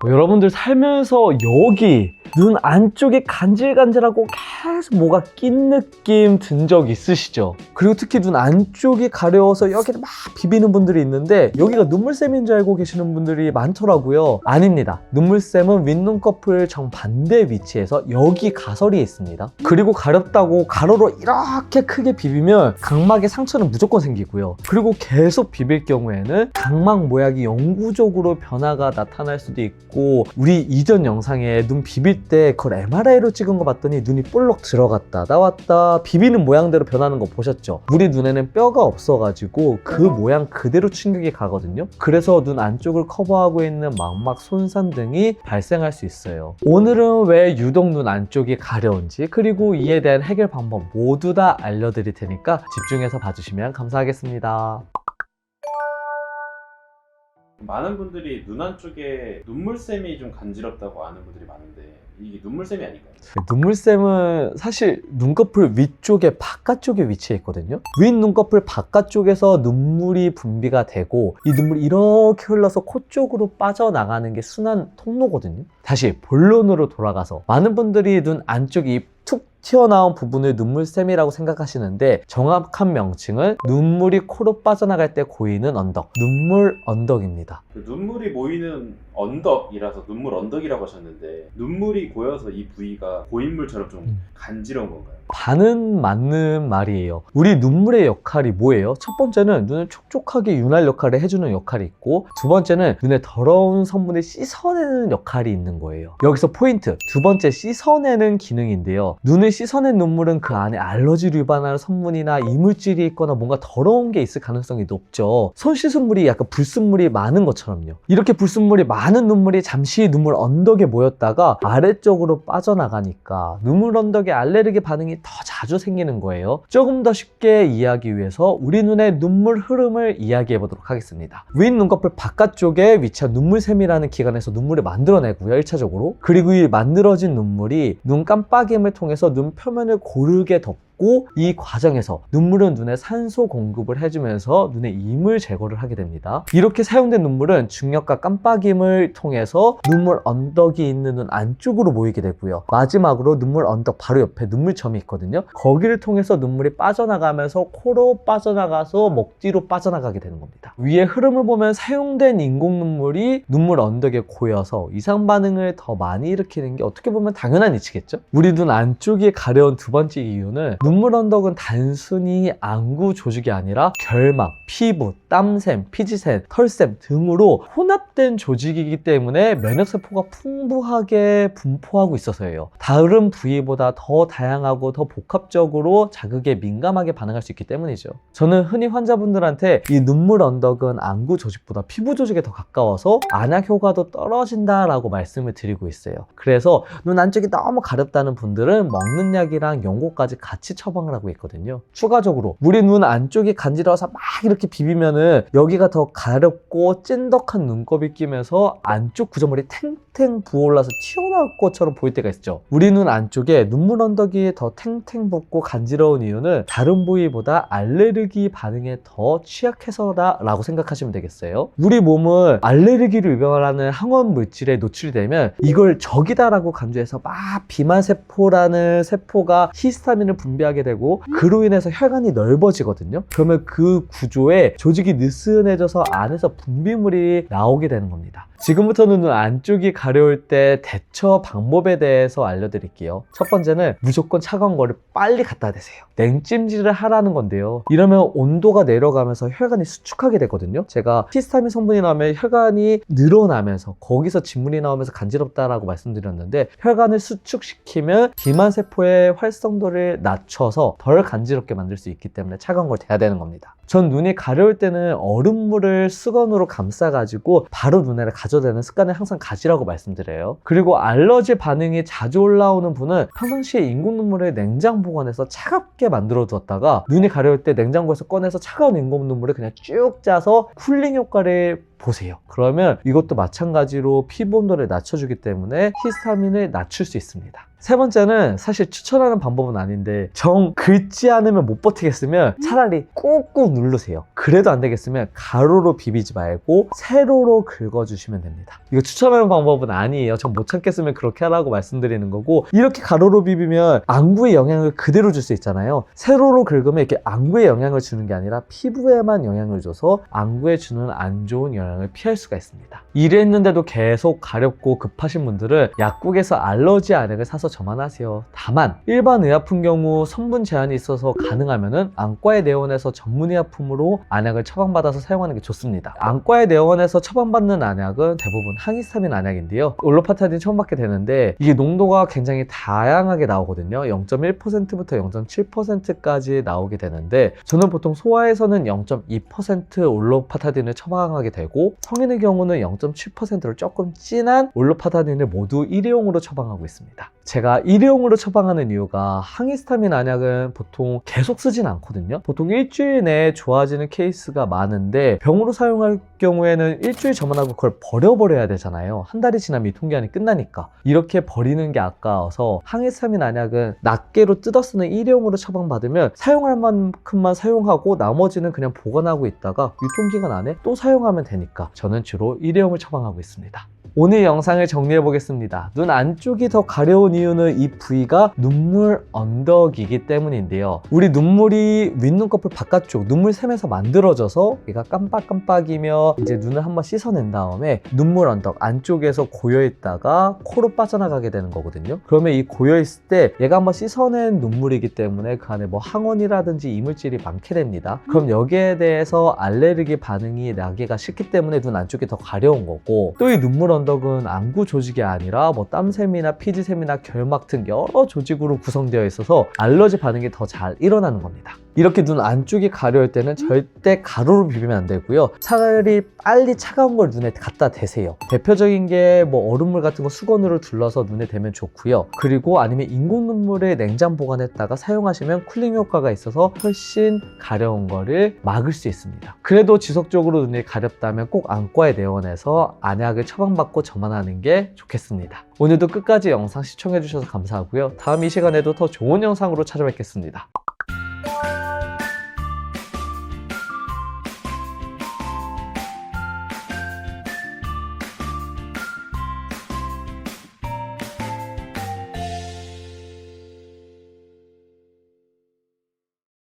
여러분들 살면서 여기 눈 안쪽에 간질간질하고 계속 뭐가 낀 느낌 든 적 있으시죠? 그리고 특히 눈 안쪽이 가려워서 여기를 막 비비는 분들이 있는데 여기가 눈물샘인 줄 알고 계시는 분들이 많더라고요. 아닙니다. 눈물샘은 윗눈꺼풀 정반대 위치에서 여기 가설이 있습니다. 그리고 가렵다고 가로로 이렇게 크게 비비면 각막에 상처는 무조건 생기고요. 그리고 계속 비빌 경우에는 각막 모양이 영구적으로 변화가 나타날 수도 있고, 우리 이전 영상에 눈 비빌 때 그걸 MRI로 찍은 거 봤더니 눈이 볼록 들어갔다 나왔다 비비는 모양대로 변하는 거 보셨죠? 우리 눈에는 뼈가 없어가지고 그 모양 그대로 충격이 가거든요. 그래서 눈 안쪽을 커버하고 있는 망막 손상 등이 발생할 수 있어요. 오늘은 왜 유독 눈 안쪽이 가려운지, 그리고 이에 대한 해결 방법 모두 다 알려드릴 테니까 집중해서 봐주시면 감사하겠습니다. 많은 분들이 눈 안쪽에 눈물샘이 좀 간지럽다고 아는 분들이 많은데 이게 눈물샘이 아닐까요? 눈물샘은 사실 눈꺼풀 위쪽에 바깥쪽에 위치해 있거든요. 윗 눈꺼풀 바깥쪽에서 눈물이 분비가 되고 이 눈물이 이렇게 흘러서 코 쪽으로 빠져나가는 게 순환 통로거든요. 다시 본론으로 돌아가서 많은 분들이 눈 안쪽이 툭 튀어나온 부분을 눈물샘이라고 생각하시는데 정확한 명칭은 눈물이 코로 빠져나갈 때 고이는 언덕, 눈물 언덕입니다. 그 눈물이 모이는 언덕이라서 눈물 언덕이라고 하셨는데 눈물이 고여서 이 부위가 고인물처럼 좀 간지러운 건가요? 반은 맞는 말이에요. 우리 눈물의 역할이 뭐예요? 첫 번째는 눈을 촉촉하게 윤활 역할을 해주는 역할이 있고, 두 번째는 눈에 더러운 성분을 씻어내는 역할이 있는 거예요. 여기서 포인트, 두 번째 씻어내는 기능인데요. 눈을 씻어낸 눈물은 그 안에 알러지를 유발하는 성분이나 이물질이 있거나 뭔가 더러운 게 있을 가능성이 높죠. 손 씻은 물이 약간 불순물이 많은 것처럼요. 이렇게 불순물이 많은 눈물이 잠시 눈물 언덕에 모였다가 아래쪽으로 빠져나가니까 눈물 언덕에 알레르기 반응이 더 자주 생기는 거예요. 조금 더 쉽게 이해하기 위해서 우리 눈의 눈물 흐름을 이야기해 보도록 하겠습니다. 윗 눈꺼풀 바깥쪽에 위치한 눈물샘이라는 기관에서 눈물을 만들어내고요, 1차적으로. 그리고 이 만들어진 눈물이 눈 깜빡임을 통해서 눈 표면을 고르게 덮고, 이 과정에서 눈물은 눈에 산소 공급을 해주면서 눈의 이물 제거를 하게 됩니다. 이렇게 사용된 눈물은 중력과 깜빡임을 통해서 눈물 언덕이 있는 눈 안쪽으로 모이게 되고요. 마지막으로 눈물 언덕 바로 옆에 눈물점이 있거든요. 거기를 통해서 눈물이 빠져나가면서 코로 빠져나가서 목 뒤로 빠져나가게 되는 겁니다. 위의 흐름을 보면 사용된 인공 눈물이 눈물 언덕에 고여서 이상 반응을 더 많이 일으키는 게 어떻게 보면 당연한 이치겠죠? 우리 눈 안쪽이 가려운 두 번째 이유는 눈물 언덕은 단순히 안구 조직이 아니라 결막, 피부, 땀샘, 피지샘, 털샘 등으로 혼합된 조직이기 때문에 면역세포가 풍부하게 분포하고 있어서예요. 다른 부위보다 더 다양하고 더 복합적으로 자극에 민감하게 반응할 수 있기 때문이죠. 저는 흔히 환자분들한테 이 눈물 언덕은 안구 조직보다 피부 조직에 더 가까워서 안약 효과도 떨어진다라고 말씀을 드리고 있어요. 그래서 눈 안쪽이 너무 가렵다는 분들은 먹는 약이랑 연고까지 같이 처방을 하고 있거든요. 추가적으로 우리 눈 안쪽이 간지러워서 막 이렇게 비비면은 여기가 더 가렵고 찐덕한 눈곱이 끼면서 안쪽 구조물이 탱탱 부어올라서 튀어나올 것처럼 보일 때가 있죠. 우리 눈 안쪽에 눈물 언덕이 더 탱탱 붓고 간지러운 이유는 다른 부위보다 알레르기 반응에 더 취약해서다 라고 생각하시면 되겠어요. 우리 몸은 알레르기를 유발하는 항원 물질에 노출이 되면 이걸 적이다 라고 간주해서 막 비만세포라는 세포가 히스타민을 분비하게 되고, 그로 인해서 혈관이 넓어지거든요. 그러면 그 구조에 조직이 느슨해져서 안에서 분비물이 나오게 되는 겁니다. 지금부터는 눈 안쪽이 가려울 때 대처 방법에 대해서 알려드릴게요. 첫 번째는 무조건 차가운 거를 빨리 갖다 대세요. 냉찜질을 하라는 건데요. 이러면 온도가 내려가면서 혈관이 수축하게 되거든요. 제가 히스타민 성분이 나오면 혈관이 늘어나면서 거기서 진물이 나오면서 간지럽다라고 말씀드렸는데, 혈관을 수축시키면 비만세포의 활성도를 낮춰서 덜 간지럽게 만들 수 있기 때문에 차가운 걸 대야 되는 겁니다. 전 눈이 가려울 때는 얼음물을 수건으로 감싸가지고 바로 눈에를 가져대는 습관을 항상 가지라고 말씀드려요. 그리고 알러지 반응이 자주 올라오는 분은 평상시에 인공 눈물을 냉장 보관해서 차갑게 만들어 두었다가 눈이 가려울 때 냉장고에서 꺼내서 차가운 인공 눈물을 그냥 쭉 짜서 쿨링 효과를 보세요. 그러면 이것도 마찬가지로 피부 온도를 낮춰주기 때문에 히스타민을 낮출 수 있습니다. 세 번째는 사실 추천하는 방법은 아닌데 정 긁지 않으면 못 버티겠으면 차라리 꾹꾹 누르세요. 그래도 안 되겠으면 가로로 비비지 말고 세로로 긁어주시면 됩니다. 이거 추천하는 방법은 아니에요. 전 못 참겠으면 그렇게 하라고 말씀드리는 거고, 이렇게 가로로 비비면 안구에 영향을 그대로 줄 수 있잖아요. 세로로 긁으면 이렇게 안구에 영향을 주는 게 아니라 피부에만 영향을 줘서 안구에 주는 안 좋은 영향을 피할 수가 있습니다. 이랬는데도 계속 가렵고 급하신 분들은 약국에서 알러지 안약을 사서 저만하세요. 다만 일반 의약품 경우 성분 제한이 있어서 가능하면은 안과의 내원에서 전문 의약품으로 안약을 처방받아서 사용하는 게 좋습니다. 안과의 내원에서 처방받는 안약은 대부분 항히스타민 안약인데요. 올로파타딘 처음 받게 되는데 이게 농도가 굉장히 다양하게 나오거든요. 0.1%부터 0.7%까지 나오게 되는데, 저는 보통 소아에서는 0.2% 올로파타딘을 처방하게 되고 성인의 경우는 0.7%로 조금 진한 올로파타딘을 모두 일회용으로 처방하고 있습니다. 제가 일회용으로 처방하는 이유가 항히스타민 안약은 보통 계속 쓰진 않거든요. 보통 일주일 내에 좋아지는 케이스가 많은데 병으로 사용할 경우에는 일주일 저만하고 그걸 버려버려야 되잖아요. 한 달이 지나면 유통기한이 끝나니까. 이렇게 버리는 게 아까워서 항히스타민 안약은 낱개로 뜯어 쓰는 일회용으로 처방받으면 사용할 만큼만 사용하고 나머지는 그냥 보관하고 있다가 유통기간 안에 또 사용하면 되니까 저는 주로 일회용을 처방하고 있습니다. 오늘 영상을 정리해 보겠습니다. 눈 안쪽이 더 가려운 이유는 이 부위가 눈물 언덕이기 때문인데요. 우리 눈물이 윗눈꺼풀 바깥쪽 눈물샘에서 만들어져서 얘가 깜빡깜빡이며 이제 눈을 한번 씻어낸 다음에 눈물 언덕 안쪽에서 고여있다가 코로 빠져나가게 되는 거거든요. 그러면 이 고여있을 때 얘가 한번 씻어낸 눈물이기 때문에 그 안에 뭐 항원이라든지 이물질이 많게 됩니다. 그럼 여기에 대해서 알레르기 반응이 나기가 싫기 때문에 눈 안쪽이 더 가려운 거고, 또 이 눈물 언덕은 안구 조직이 아니라 뭐 땀샘이나 피지샘이나 결막 등 여러 조직으로 구성되어 있어서 알러지 반응이 더 잘 일어나는 겁니다. 이렇게 눈 안쪽이 가려울 때는 절대 가로로 비비면 안 되고요. 차라리 빨리 차가운 걸 눈에 갖다 대세요. 대표적인 게 뭐 얼음물 같은 거 수건으로 둘러서 눈에 대면 좋고요. 그리고 아니면 인공 눈물을 냉장 보관했다가 사용하시면 쿨링 효과가 있어서 훨씬 가려운 거를 막을 수 있습니다. 그래도 지속적으로 눈이 가렵다면 꼭 안과에 내원해서 안약을 처방받고 저만하는 게 좋겠습니다. 오늘도 끝까지 영상 시청해 주셔서 감사하고요. 다음 이 시간에도 더 좋은 영상으로 찾아뵙겠습니다.